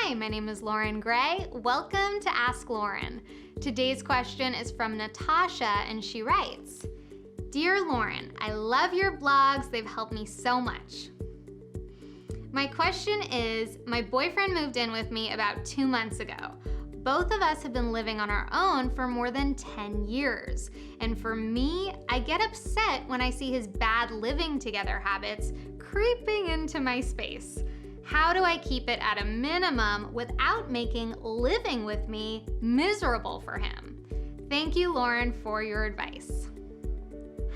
Hi, my name is Lauren Gray. Welcome to Ask Lauren. Today's question is from Natasha, and she writes, Dear Lauren, I love your blogs. They've helped me so much. My question is, my boyfriend moved in with me about 2 months ago. Both of us have been living on our own for more than 10 years. And for me, I get upset when I see his bad living together habits creeping into my space. How do I keep it at a minimum without making living with me miserable for him? Thank you, Lauren, for your advice.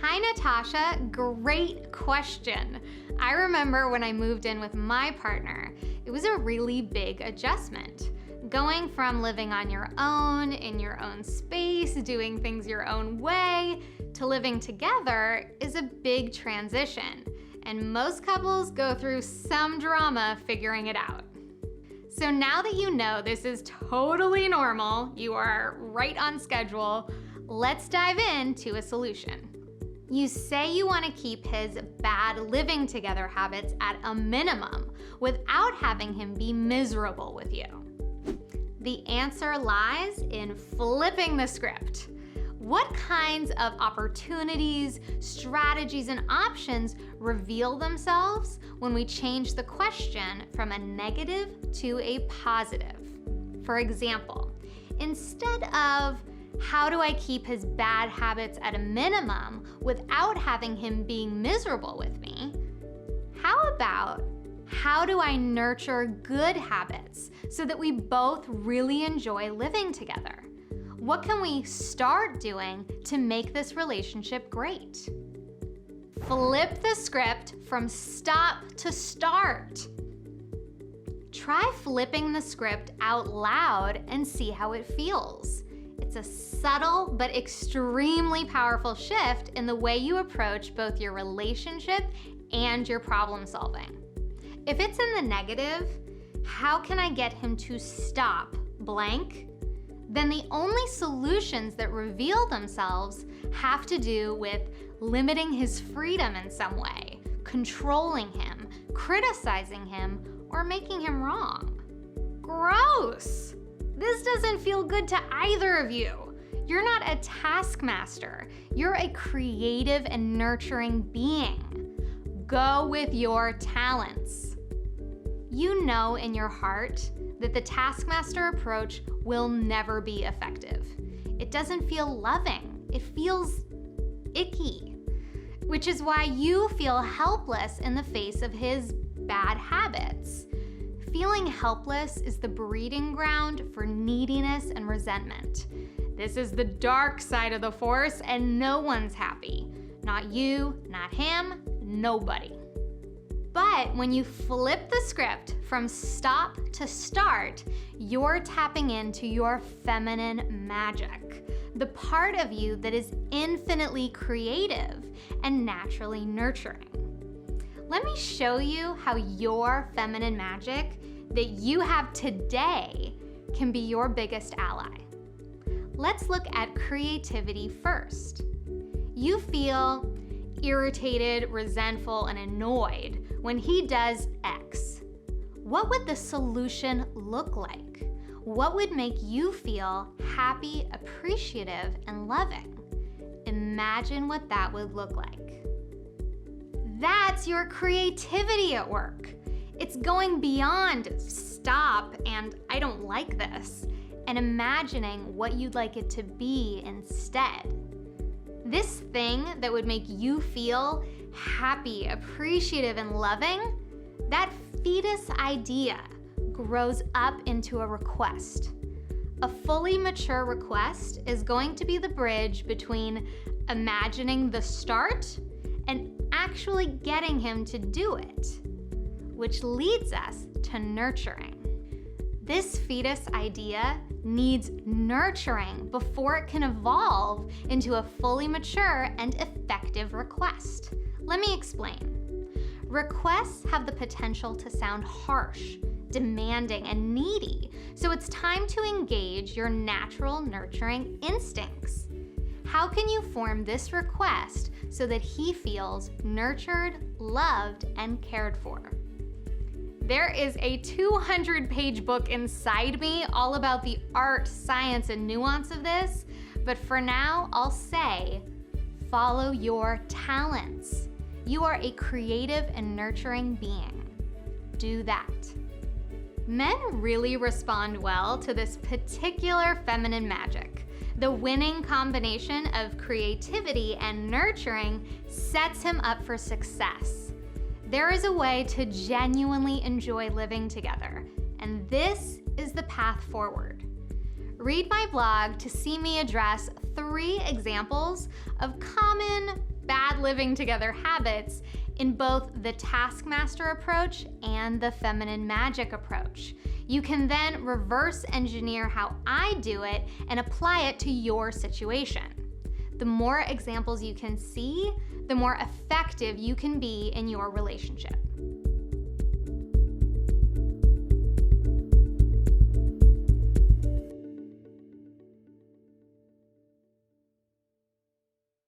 Hi, Natasha. Great question. I remember when I moved in with my partner, it was a really big adjustment. Going from living on your own, in your own space, doing things your own way, to living together is a big transition. And most couples go through some drama figuring it out. So now that you know this is totally normal, you are right on schedule, let's dive into a solution. You say you want to keep his bad living together habits at a minimum without having him be miserable with you. The answer lies in flipping the script. What kinds of opportunities, strategies, and options reveal themselves when we change the question from a negative to a positive? For example, instead of, how do I keep his bad habits at a minimum without having him being miserable with me? How about, how do I nurture good habits so that we both really enjoy living together? What can we start doing to make this relationship great? Flip the script from stop to start. Try flipping the script out loud and see how it feels. It's a subtle but extremely powerful shift in the way you approach both your relationship and your problem solving. If it's in the negative, how can I get him to stop blank? Then the only solutions that reveal themselves have to do with limiting his freedom in some way, controlling him, criticizing him, or making him wrong. Gross! This doesn't feel good to either of you. You're not a taskmaster. You're a creative and nurturing being. Go with your talents. You know in your heart that the taskmaster approach will never be effective. It doesn't feel loving. It feels icky, which is why you feel helpless in the face of his bad habits. Feeling helpless is the breeding ground for neediness and resentment. This is the dark side of the force, and no one's happy. Not you, not him, nobody. But when you flip the script from stop to start, you're tapping into your feminine magic, the part of you that is infinitely creative and naturally nurturing. Let me show you how your feminine magic that you have today can be your biggest ally. Let's look at creativity first. You feel irritated, resentful, and annoyed when he does X. What would the solution look like? What would make you feel happy, appreciative, and loving? Imagine what that would look like. That's your creativity at work. It's going beyond stop and I don't like this, and imagining what you'd like it to be instead. This thing that would make you feel happy, appreciative, and loving, that fetus idea grows up into a request. A fully mature request is going to be the bridge between imagining the start and actually getting him to do it, which leads us to nurturing. This fetus idea needs nurturing before it can evolve into a fully mature and effective request. Let me explain. Requests have the potential to sound harsh, demanding, and needy, so it's time to engage your natural nurturing instincts. How can you form this request so that he feels nurtured, loved, and cared for? There is a 200-page book inside me all about the art, science, and nuance of this, but for now, I'll say, follow your talents. You are a creative and nurturing being. Do that. Men really respond well to this particular feminine magic. The winning combination of creativity and nurturing sets him up for success. There is a way to genuinely enjoy living together, and this is the path forward. Read my blog to see me address 3 examples of common bad living together habits in both the taskmaster approach and the feminine magic approach. You can then reverse engineer how I do it and apply it to your situation. The more examples you can see, the more effective you can be in your relationship.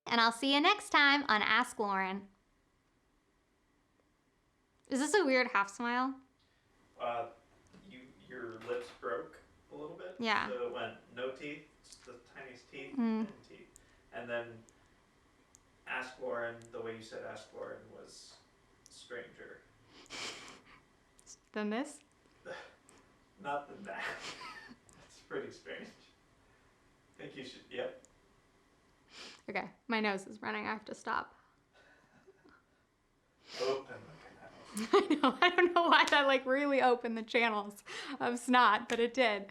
And I'll see you next time on Ask Lauren. Is this a weird half smile? Your lips broke a little bit. Yeah. So it went no teeth, just the tiniest teeth, and teeth. And then Ask Lauren, the way you said Ask Lauren was stranger. Than this? Not than that. It's pretty strange. I think you should, yep. Okay, my nose is running. I have to stop. Open the canal. I know. I don't know why that really opened the channels of snot, but it did.